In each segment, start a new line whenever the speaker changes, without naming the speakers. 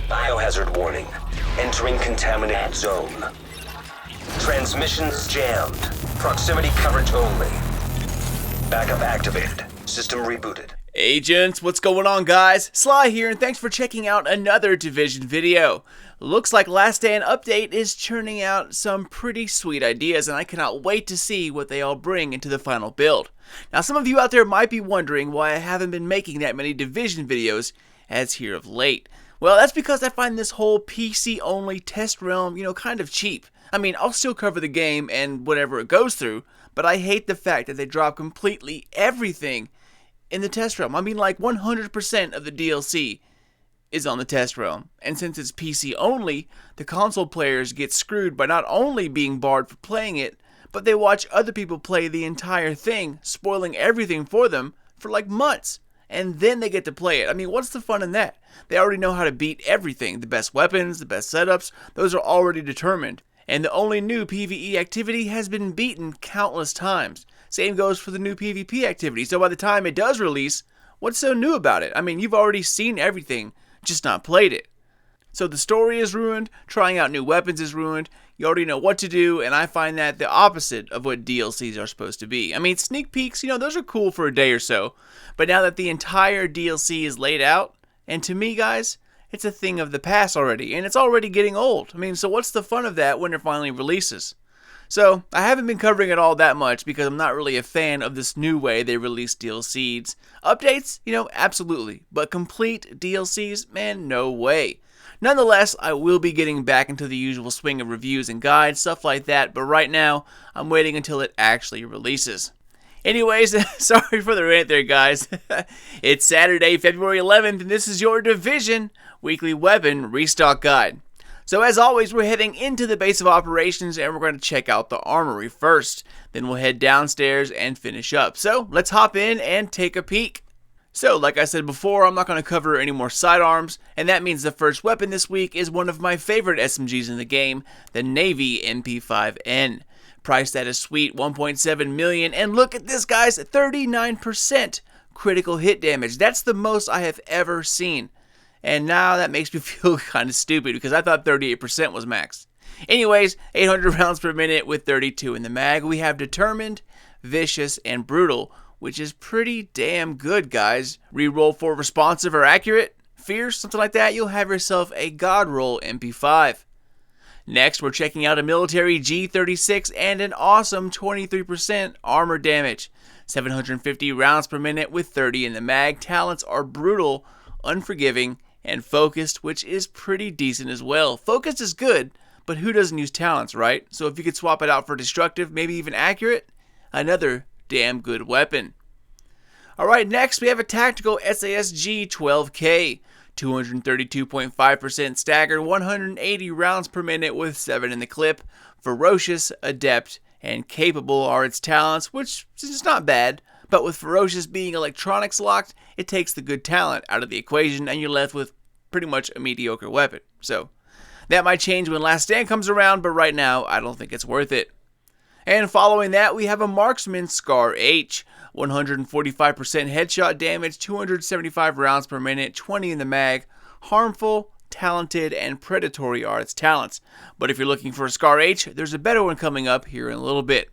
Biohazard warning. Entering contaminated zone. Transmissions jammed. Proximity coverage only. Backup activated. System rebooted.
Agents, what's going on, guys? Sly here, and thanks for checking out another Division video. Looks like Last Stand Update is churning out some pretty sweet ideas, and I cannot wait to see what they all bring into the final build. Now, some of you out there might be wondering why I haven't been making that many Division videos as here of late. Well, that's because I find this whole PC-only test realm, kind of cheap. I mean, I'll still cover the game and whatever it goes through, but I hate the fact that they drop completely everything in the test realm. I mean, like 100% of the DLC is on the test realm. And since it's PC only, the console players get screwed by not only being barred for playing it, but they watch other people play the entire thing, spoiling everything for them for like months. And then they get to play it. I mean, what's the fun in that? They already know how to beat everything. The best weapons, the best setups, those are already determined. And the only new PvE activity has been beaten countless times. Same goes for the new PvP activity. So by the time it does release, what's so new about it? I mean, you've already seen everything, just not played it. So the story is ruined, trying out new weapons is ruined, you already know what to do, and I find that the opposite of what DLCs are supposed to be. I mean, sneak peeks, those are cool for a day or so, but now that the entire DLC is laid out, and to me, guys, it's a thing of the past already, and it's already getting old. I mean, so what's the fun of that when it finally releases? So, I haven't been covering it all that much because I'm not really a fan of this new way they release DLCs. Updates, absolutely, but complete DLCs, man, no way. Nonetheless, I will be getting back into the usual swing of reviews and guides, stuff like that, but right now, I'm waiting until it actually releases. Anyways, sorry for the rant there, guys. It's Saturday, February 11th, and this is your Division Weekly Weapon Restock Guide. So as always, we're heading into the base of operations, and we're going to check out the armory first. Then we'll head downstairs and finish up. So let's hop in and take a peek. So, like I said before, I'm not going to cover any more sidearms, and that means the first weapon this week is one of my favorite SMGs in the game, the Navy Mp5N. Priced at a sweet $1.7 million, and look at this, guys, 39% critical hit damage. That's the most I have ever seen. And now that makes me feel kind of stupid because I thought 38% was max. Anyways, 800 rounds per minute with 32 in the mag. We have Determined, Vicious, and Brutal, which is pretty damn good, guys. Reroll for Responsive or Accurate, Fierce, something like that. You'll have yourself a God Roll MP5. Next, we're checking out a military G36 and an awesome 23% armor damage. 750 rounds per minute with 30 in the mag. Talents are Brutal, Unforgiving, and Focused, which is pretty decent as well. Focused is good, but who doesn't use talents, right? So if you could swap it out for Destructive, maybe even Accurate, another damn good weapon. Alright, next we have a tactical SASG 12K. 232.5% staggered, 180 rounds per minute with 7 in the clip. Ferocious, Adept, and Capable are its talents, which is not bad. But with Ferocious being electronics locked, it takes the good talent out of the equation and you're left with pretty much a mediocre weapon. So, that might change when Last Stand comes around, but right now, I don't think it's worth it. And following that, we have a Marksman Scar H. 145% headshot damage, 275 rounds per minute, 20 in the mag. Harmful, Talented, and Predatory are its talents. But if you're looking for a Scar H, there's a better one coming up here in a little bit.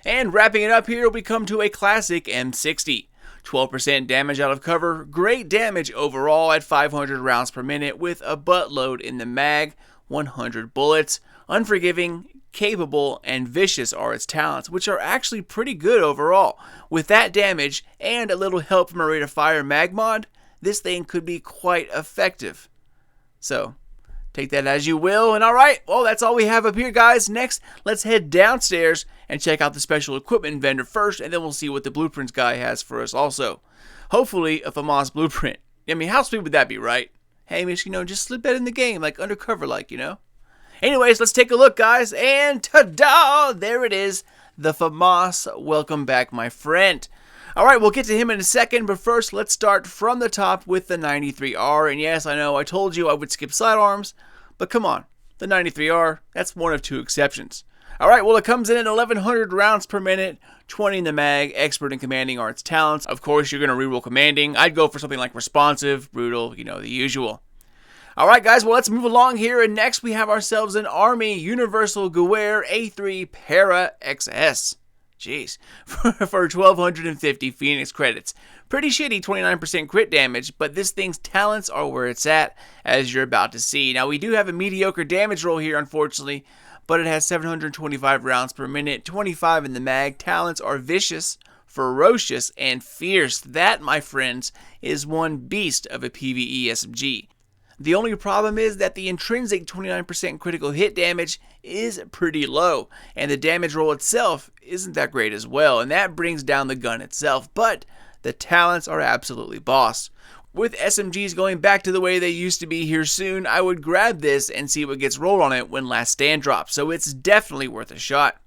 And wrapping it up here, we come to a classic M60. 12% damage out of cover, great damage overall at 500 rounds per minute with a buttload in the mag, 100 bullets. Unforgiving, Capable, and Vicious are its talents, which are actually pretty good overall. With that damage and a little help from a rate of fire mag mod, this thing could be quite effective. So, take that as you will, and alright, well that's all we have up here, guys. Next, let's head downstairs and check out the special equipment vendor first, and then we'll see what the blueprints guy has for us also. Hopefully, a Famas blueprint. I mean, how sweet would that be, right? Hey, Mish, just slip that in the game, like undercover, Anyways, let's take a look, guys, and ta-da! There it is, the Famas. Welcome back, my friend. Alright, we'll get to him in a second, but first, let's start from the top with the 93R. And yes, I know, I told you I would skip sidearms, but come on, the 93R, that's one of two exceptions. Alright, well, it comes in at 1100 rounds per minute, 20 in the mag, expert in commanding are its talents. Of course, you're going to reroll commanding. I'd go for something like responsive, brutal, the usual. Alright guys, well let's move along here, and next we have ourselves an Army Universal Gewehr A3 Para XS. Jeez, for 1250 Phoenix credits. Pretty shitty 29% crit damage, but this thing's talents are where it's at, as you're about to see. Now we do have a mediocre damage roll here, unfortunately, but it has 725 rounds per minute, 25 in the mag. Talents are vicious, ferocious, and fierce. That, my friends, is one beast of a PvE SMG. The only problem is that the intrinsic 29% critical hit damage is pretty low, and the damage roll itself isn't that great as well, and that brings down the gun itself, but the talents are absolutely boss. With SMGs going back to the way they used to be here soon, I would grab this and see what gets rolled on it when Last Stand drops, so it's definitely worth a shot.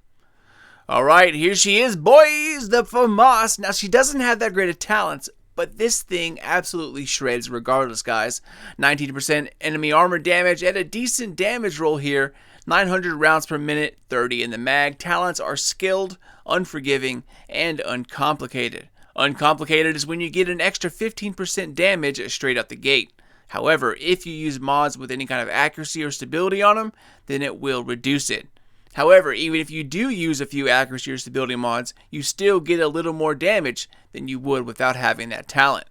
Alright, here she is, boys, the Famas. Now, she doesn't have that great of talents, but this thing absolutely shreds regardless, guys. 19% enemy armor damage and a decent damage roll here. 900 rounds per minute, 30 in the mag. Talents are skilled, unforgiving, and uncomplicated. Uncomplicated is when you get an extra 15% damage straight out the gate. However, if you use mods with any kind of accuracy or stability on them, then it will reduce it. However, even if you do use a few accuracy or stability mods, you still get a little more damage than you would without having that talent.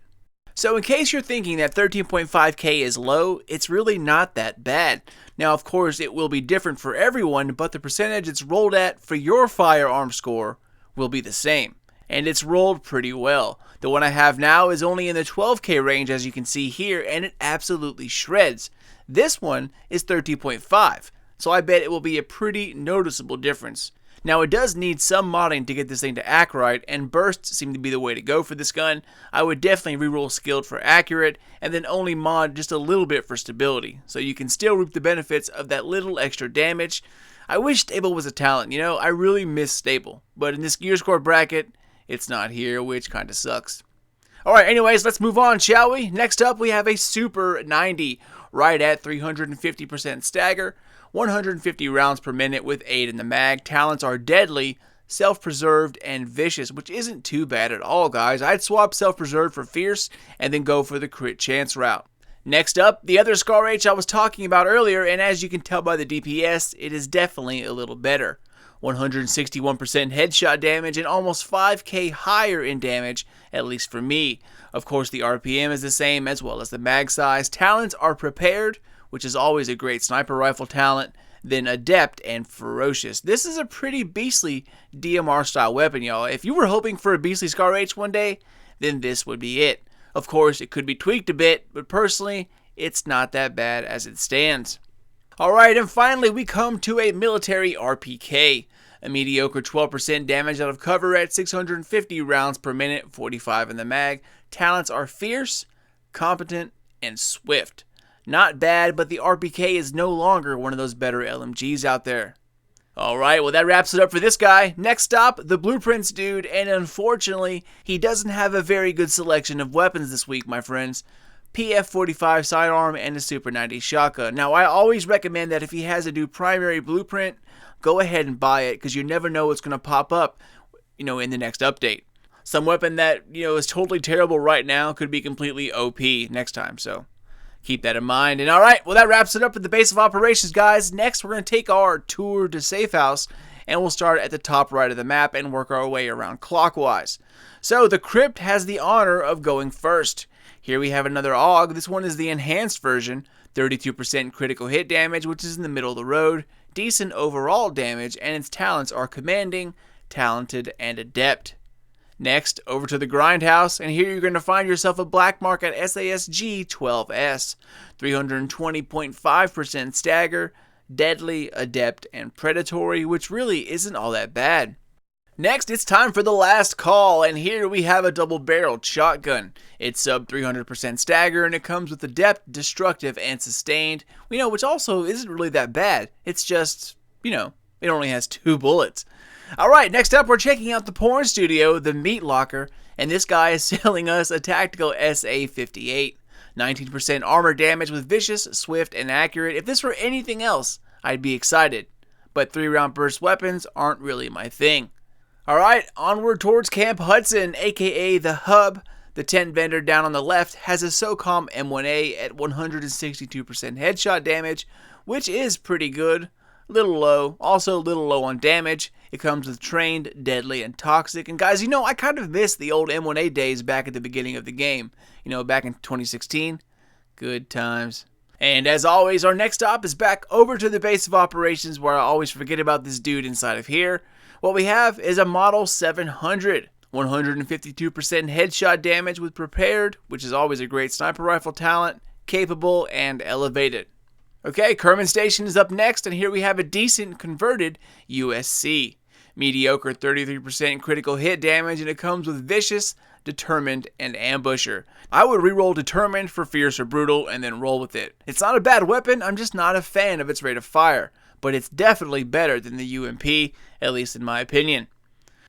So in case you're thinking that 13.5k is low, it's really not that bad. Now of course it will be different for everyone, but the percentage it's rolled at for your firearm score will be the same. And it's rolled pretty well. The one I have now is only in the 12k range, as you can see here, and it absolutely shreds. This one is 13.5. So I bet it will be a pretty noticeable difference. Now it does need some modding to get this thing to act right, and bursts seem to be the way to go for this gun. I would definitely reroll skilled for accurate, and then only mod just a little bit for stability, so you can still reap the benefits of that little extra damage. I wish stable was a talent, you know, I really miss stable, but in this gear score bracket, it's not here, which kinda sucks. Alright, anyways, let's move on, shall we? Next up, we have a Super 90, right at 350% stagger. 150 rounds per minute with 8 in the mag. Talents are deadly, self-preserved, and vicious, which isn't too bad at all, guys. I'd swap self-preserved for fierce and then go for the crit chance route. Next up, the other Scar H I was talking about earlier, and as you can tell by the DPS, it is definitely a little better. 161% headshot damage and almost 5k higher in damage, at least for me. Of course, the RPM is the same as well as the mag size. Talents are prepared, which is always a great sniper rifle talent, then adept and ferocious. This is a pretty beastly DMR style weapon, y'all. If you were hoping for a beastly Scar H one day, then this would be it. Of course, it could be tweaked a bit, but personally, it's not that bad as it stands. Alright, and finally we come to a military RPK. A mediocre 12% damage out of cover at 650 rounds per minute, 45 in the mag. Talents are fierce, competent, and swift. Not bad, but the RPK is no longer one of those better LMGs out there. Alright, well that wraps it up for this guy. Next up, the Blueprints dude, and unfortunately, he doesn't have a very good selection of weapons this week, my friends. PF45 sidearm and a Super 90 shotgun. Now, I always recommend that if he has a new primary blueprint, go ahead and buy it, because you never know what's going to pop up, in the next update. Some weapon that, is totally terrible right now could be completely OP next time, so keep that in mind. And alright, well that wraps it up at the base of operations, guys. Next, we're going to take our tour to Safe House, and we'll start at the top right of the map and work our way around clockwise. So, the Crypt has the honor of going first. Here we have another AUG. This one is the enhanced version. 32% critical hit damage, which is in the middle of the road. Decent overall damage, and its talents are commanding, talented, and adept. Next, over to the Grindhouse, and here you're going to find yourself a black market SASG 12S. 320.5% stagger, deadly, adept, and predatory, which really isn't all that bad. Next, it's time for the last call, and here we have a double-barreled shotgun. It's sub 300% stagger, and it comes with adept, destructive, and sustained, which also isn't really that bad. It's just, it only has 2 bullets. Alright, next up we're checking out the porn studio, the Meat Locker, and this guy is selling us a tactical SA-58. 19% armor damage with vicious, swift, and accurate. If this were anything else, I'd be excited. But 3-round burst weapons aren't really my thing. Alright, onward towards Camp Hudson, aka the Hub. The tent vendor down on the left has a SOCOM M1A at 162% headshot damage, which is pretty good. Little low, also a little low on damage. It comes with trained, deadly, and toxic. And guys, I kind of miss the old M1A days back at the beginning of the game. Back in 2016. Good times. And as always, our next stop is back over to the base of operations, where I always forget about this dude inside of here. What we have is a Model 700. 152% headshot damage with prepared, which is always a great sniper rifle talent, capable, and elevated. Okay, Kerman Station is up next, and here we have a decent converted USC. Mediocre 33% critical hit damage, and it comes with Vicious, Determined, and Ambusher. I would reroll Determined for Fierce or Brutal and then roll with it. It's not a bad weapon, I'm just not a fan of its rate of fire, but it's definitely better than the UMP, at least in my opinion.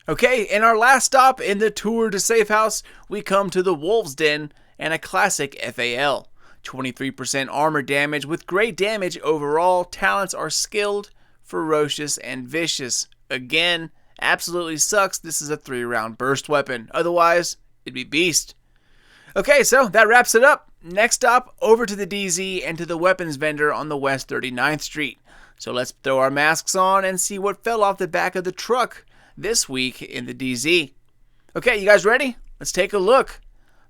Okay, in our last stop in the tour to Safe House, we come to the Wolf's Den and a classic FAL. 23% armor damage with great damage overall. Talents are skilled, ferocious, and vicious. Again, absolutely sucks this is a 3-round burst weapon. Otherwise, it'd be beast. Okay, so that wraps it up. Next stop, over to the DZ and to the weapons vendor on the West 39th Street. So let's throw our masks on and see what fell off the back of the truck this week in the DZ. Okay, you guys ready? Let's take a look.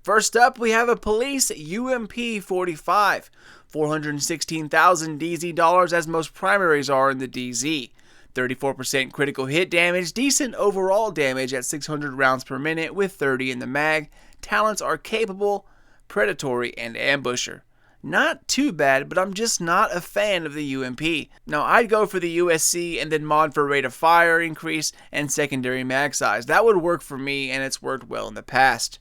First up, we have a police UMP5, 416,000 DZ dollars, as most primaries are in the DZ. 34% critical hit damage, decent overall damage at 600 rounds per minute with 30 in the mag. Talents are capable, predatory, and ambusher. Not too bad, but I'm just not a fan of the UMP. Now, I'd go for the USC and then mod for rate of fire increase and secondary mag size. That would work for me, and it's worked well in the past.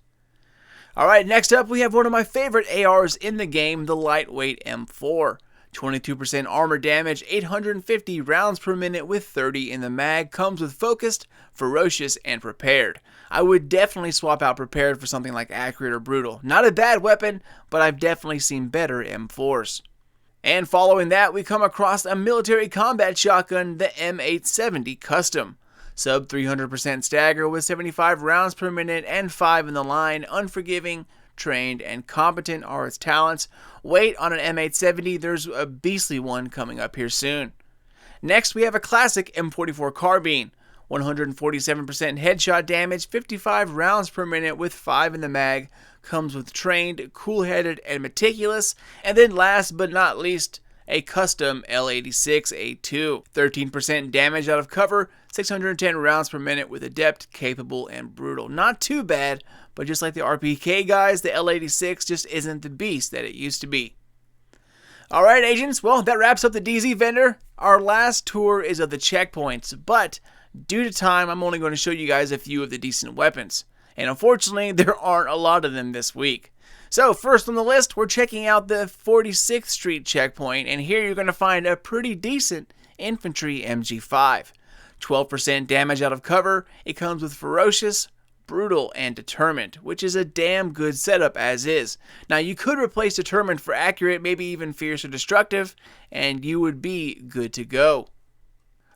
Alright, next up we have one of my favorite ARs in the game, the lightweight M4. 22% armor damage, 850 rounds per minute with 30 in the mag, comes with focused, ferocious, and prepared. I would definitely swap out prepared for something like accurate or brutal. Not a bad weapon, but I've definitely seen better M4s. And following that, we come across a military combat shotgun, the M870 Custom. Sub 300% stagger with 75 rounds per minute and 5 in the line. Unforgiving, trained, and competent are its talents. Wait on an M870, there's a beastly one coming up here soon. Next, we have a classic M44 carbine. 147% headshot damage, 55 rounds per minute with 5 in the mag. Comes with trained, cool-headed, and meticulous. And then last but not least, a custom L86A2. 13% damage out of cover, 610 rounds per minute with adept, capable, and brutal. Not too bad, but just like the RPK guys, the L86 just isn't the beast that it used to be. Alright agents, well that wraps up the DZ vendor. Our last tour is of the checkpoints, but due to time I'm only going to show you guys a few of the decent weapons. And unfortunately there aren't a lot of them this week. So first on the list, we're checking out the 46th Street checkpoint, and here you're going to find a pretty decent infantry MG5. 12% damage out of cover, it comes with ferocious, brutal, and determined, which is a damn good setup as is. Now you could replace determined for accurate, maybe even fierce or destructive, and you would be good to go.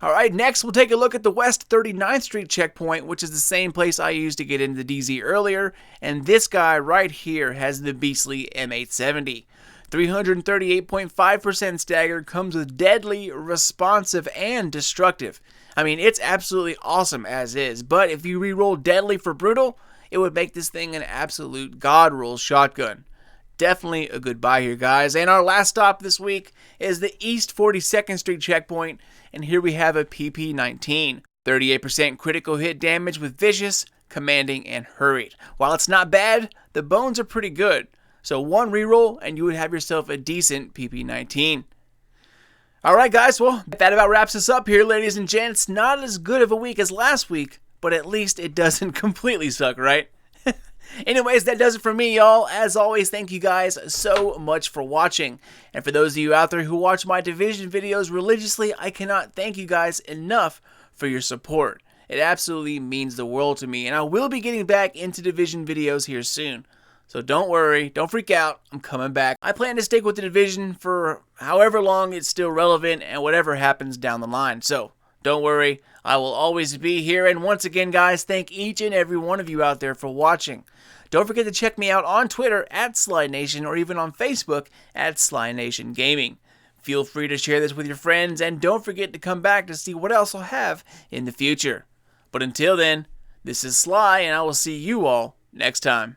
Alright, next we'll take a look at the West 39th Street checkpoint, which is the same place I used to get into the DZ earlier, and this guy right here has the beastly M870. 338.5% stagger, comes with deadly, responsive, and destructive. I mean, it's absolutely awesome as is, but if you reroll deadly for brutal, it would make this thing an absolute god roll shotgun. Definitely a good buy here, guys. And our last stop this week is the East 42nd Street checkpoint, and here we have a PP-19. 38% critical hit damage with vicious, commanding, and hurried. While it's not bad, the bones are pretty good. So one reroll and you would have yourself a decent PP-19. Alright guys, well that about wraps us up here, ladies and gents. Not as good of a week as last week, but at least it doesn't completely suck, right? Anyways, that does it for me, y'all. As always, thank you guys so much for watching. And for those of you out there who watch my Division videos religiously, I cannot thank you guys enough for your support. It absolutely means the world to me, and I will be getting back into Division videos here soon. So don't worry, don't freak out, I'm coming back. I plan to stick with the Division for however long it's still relevant and whatever happens down the line. So don't worry, I will always be here. And once again, guys, thank each and every one of you out there for watching. Don't forget to check me out on Twitter at SlyNation or even on Facebook at SlyNation Gaming. Feel free to share this with your friends, and don't forget to come back to see what else I'll have in the future. But until then, this is Sly, and I will see you all next time.